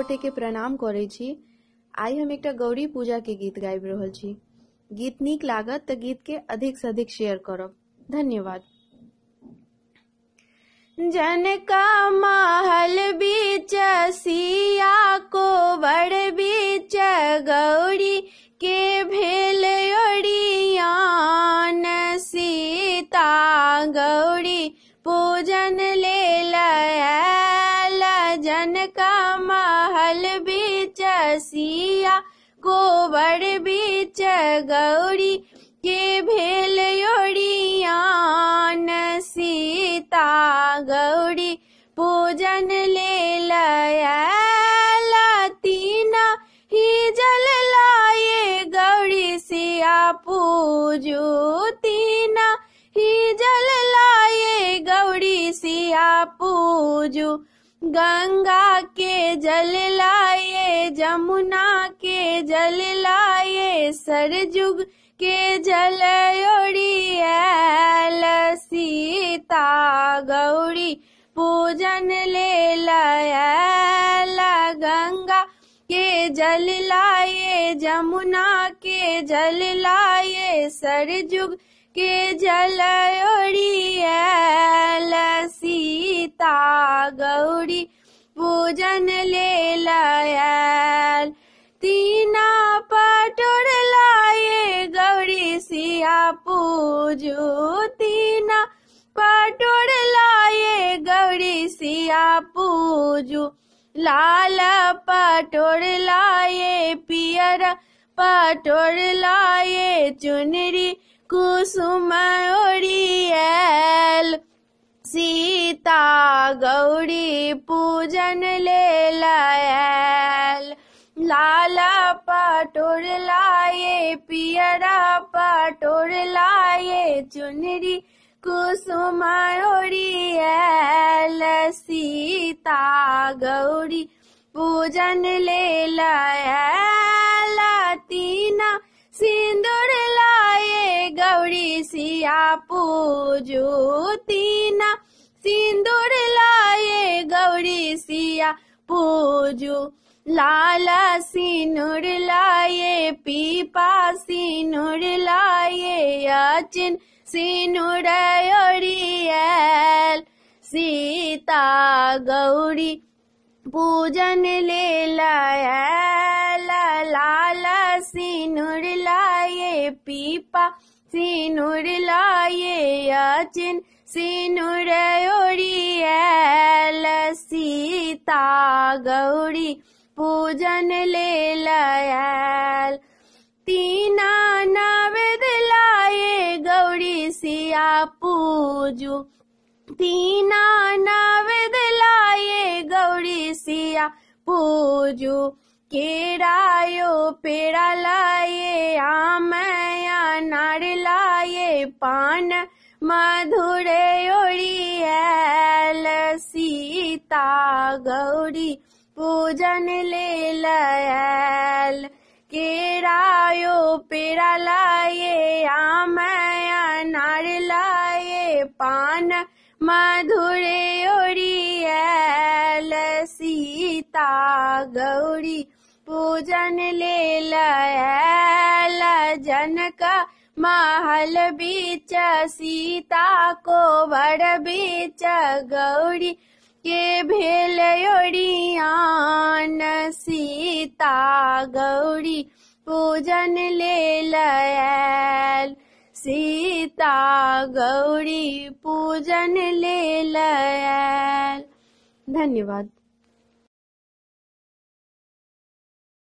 गोटे के प्रणाम करे छी। आई हम एकटा गौरी पूजा के गीत गाबि रहल छी। गीत नीक लागत त गीत के अधिक से अधिक शेयर करब। धन्यवाद। जनका महल बीच सिया को बड़ बीच गौरी के भेल ओरियान, सीता गौरी पूजन लेल आयल। जनका महल बीच सिया को बड़ बीच गौरी के भेल ओरियान, सीता गौरी पूजन लेल आयल। तीना ही जल लाए गौरी सिया पूजू, तीना ही जल लाए गौरी सिया पूजू। गंगा के जल लाए, जमुना के जल लाए, सरजुग के जल ओरियल, सीता गौरी पूजन लेल आयल। गंगा के जल लाए, जमुना के जल लाए, सरजुग के जल ओरियल, सीता गौरी पूजन लेल आयल। तीना पटोर लाए गौरी सिया पूजू, तीना पटोर लाए गौरी सिया पूजू। लाल पटोर लाए, पियर पटोर लाए, चुनरी कुसुम ओरियल, सीता गौरी पूजन लेल आयल। लाल पटोर लाए, पियर पटोर लाए, चुनरी कुसुम ओरियल, सीता गौरी पूजन लेल आयल। तीना सिंदूर लाए गौरी सिया पूजू, तीना सिंदूर लाए गौरी सिया पूजू। लाल सिंदूर लाए, पीपा सिंदूर लाए, अचिन सिंदूर ओरियल, सीता गौरी पूजन लेल आयल। लाल सिंदूर लाए, पीपा सिंदूर लाए, अचिन सिंदूर ओरियल, सीता गौरी पूजन लेल आयल। तीना नवेद लाए गौरी सिया पूजू, तीना नवेद लाए गौरी सिया पूजू। केरायो पेड़ा लाए, आम अनार लाए, पान मधुर ओरियल, सीता गौरी पूजन लेल आयल। केरायो पेड़ा लाए, आम अनार लाए, पान मधुर ओरियल, सीता गौरी पूजन लेल आयल। जनका महल बीच सीता को बड़ बीच गौरी के भेल ओरियान, सीता गौरी पूजन लेल आयल, सीता गौरी पूजन लेल आयल। धन्यवाद।